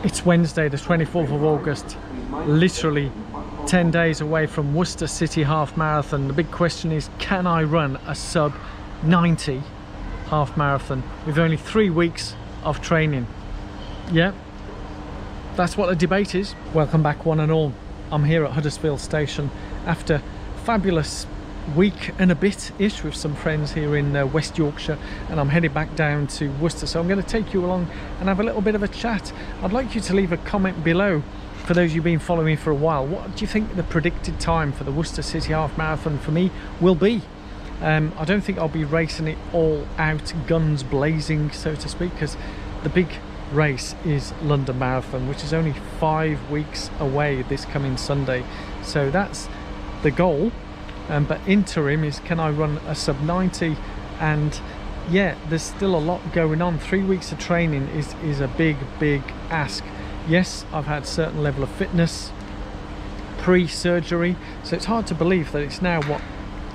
It's Wednesday, the 24th of August, literally 10 days away from Worcester City Half Marathon. The big question is, can I run a sub 90 half marathon with only 3 weeks of training? Yeah, that's what the debate is. Welcome back one and all. I'm here at Huddersfield Station after a fabulous week and a bit-ish with some friends here in West Yorkshire, and I'm headed back down to Worcester, so I'm going to take you along and have a little bit of a chat. I'd like you to leave a comment below for those who've been following me for a while. What do you think the predicted time for the Worcester City Half Marathon for me will be? I don't think I'll be racing it all out guns blazing, so to speak, because the big race is London Marathon, which is only 5 weeks away this coming Sunday. So that's the goal. But interim is, can I run a sub 90? And yeah, there's still a lot going on. 3 weeks of training is a big ask. Yes, I've had certain level of fitness pre-surgery, so it's hard to believe that it's now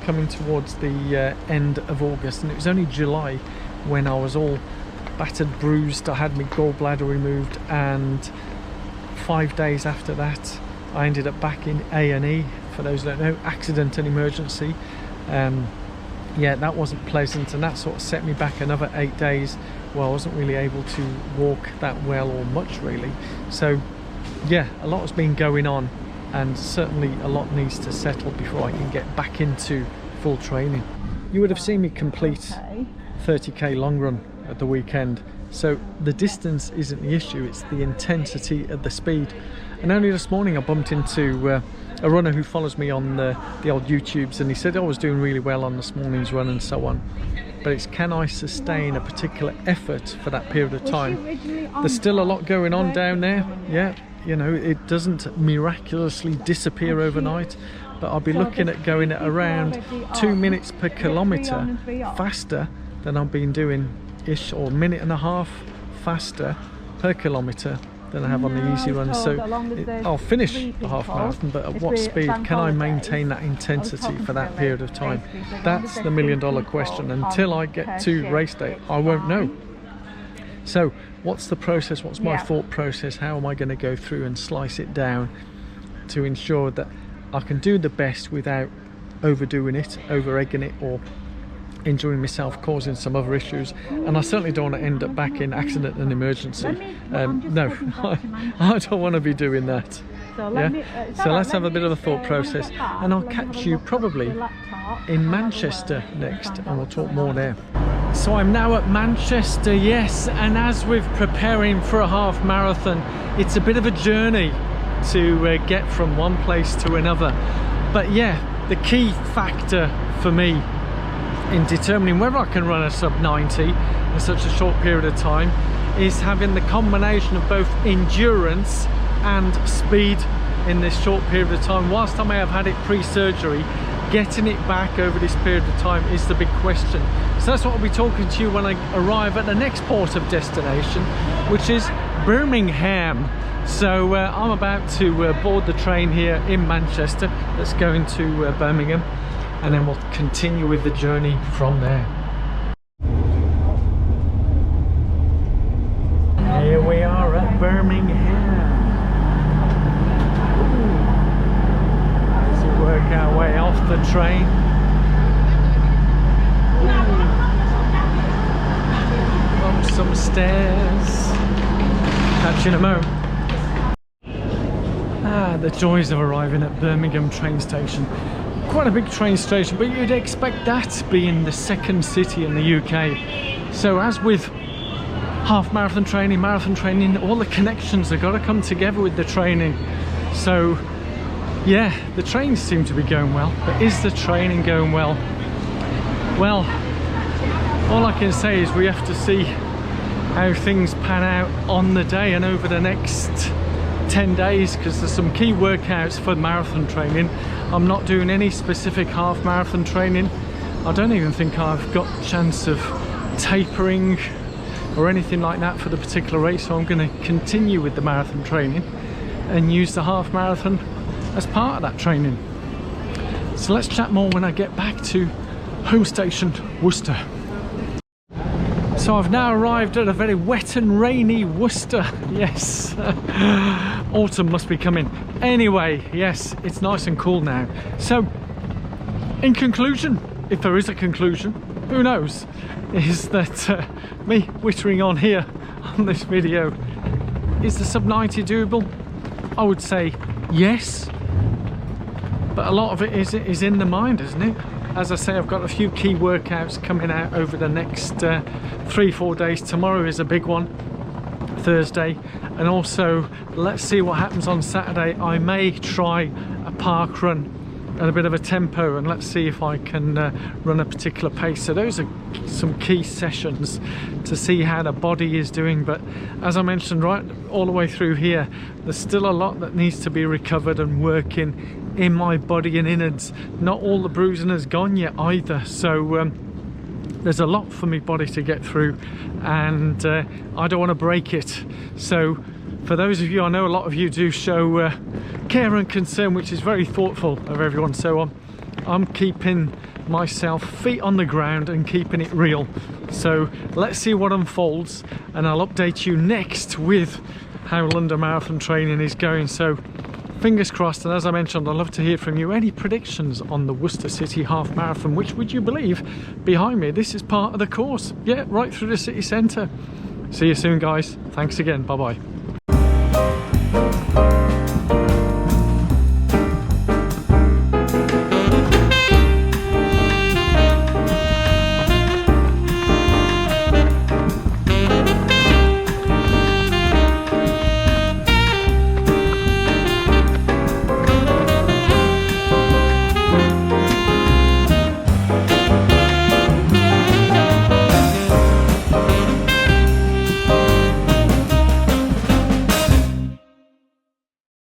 coming towards the end of August, and it was only July when I was all battered, bruised. I had my gallbladder removed, and 5 days after that I ended up back in A&E. For those who don't know, accident and emergency. Yeah, that wasn't pleasant, and that sort of set me back another 8 days where I wasn't really able to walk that well or much really. So yeah, a lot has been going on, and certainly a lot needs to settle before I can get back into full training. You would have seen me complete 30k long run at the weekend, so the distance isn't the issue, it's the intensity of the speed. And only this morning I bumped into a runner who follows me on the old YouTubes, and he said I was doing really well on this morning's run and so on, but it's, can I sustain a particular effort for that period of time? There's still a lot going on down there. Yeah, you know, it doesn't miraculously disappear overnight, but I'll be looking at going at around 2 minutes per kilometre faster than I've been doing ish, or 1.5 minutes faster per kilometre than I have on the easy run. So I'll finish the half marathon, but at what speed can I maintain that intensity for that period of time? That's the million-dollar question. Until I get to race day, I won't know. So what's the process? What's my thought process? How am I going to go through and slice it down to ensure that I can do the best without overdoing it, over-egging it, or injuring myself, causing some other issues? And I certainly don't want to end up back in accident and emergency. No, I don't want to be doing that. Yeah? So let's have a bit of a thought process, and I'll catch you probably in Manchester next, and we'll talk more there. So I'm now at Manchester, yes, and as with preparing for a half marathon, it's a bit of a journey to get from one place to another. But yeah, the key factor for me in determining whether I can run a sub 90 in such a short period of time is having the combination of both endurance and speed in this short period of time. Whilst I may have had it pre-surgery, getting it back over this period of time is the big question. So that's what I'll be talking to you when I arrive at the next port of destination, which is Birmingham. So I'm about to board the train here in Manchester that's going to Birmingham, and then we'll continue with the journey from there. Here we are at Birmingham. As we work our way off the train. Up some stairs. Catch you in a moment. The joys of arriving at Birmingham train station. Quite a big train station, but you'd expect that being the second city in the UK. So as with half marathon training, all the connections have got to come together with the training. So yeah, the trains seem to be going well, but is the training going well? Well, all I can say is we have to see how things pan out on the day and over the next 10 days, because there's some key workouts for marathon training. I'm not doing any specific half marathon training. I don't even think I've got a chance of tapering or anything like that for the particular race, so I'm going to continue with the marathon training and use the half marathon as part of that training. So let's chat more when I get back to home station Worcester. So I've now arrived at a very wet and rainy Worcester. Yes, autumn must be coming. Anyway, yes, it's nice and cool now. So, in conclusion, if there is a conclusion, who knows, is that me whittering on here on this video, is the sub 90 doable? I would say yes, but a lot of it is in the mind, isn't it? As I say, I've got a few key workouts coming out over the next 3-4 days. Tomorrow is a big one, Thursday, and also let's see what happens on Saturday. I may try a park run at a bit of a tempo, and let's see if I can run a particular pace. So those are some key sessions to see how the body is doing. But as I mentioned right all the way through here, there's still a lot that needs to be recovered and working in my body and innards. Not all the bruising has gone yet either, so there's a lot for my body to get through, and I don't want to break it. So for those of you, I know a lot of you do show care and concern, which is very thoughtful of everyone, so I'm keeping myself feet on the ground and keeping it real. So let's see what unfolds, and I'll update you next with how London Marathon training is going. So fingers crossed, and as I mentioned, I'd love to hear from you. Any predictions on the Worcester City Half Marathon, which, would you believe, behind me, this is part of the course. Yeah, right through the city centre. See you soon, guys. Thanks again. Bye-bye.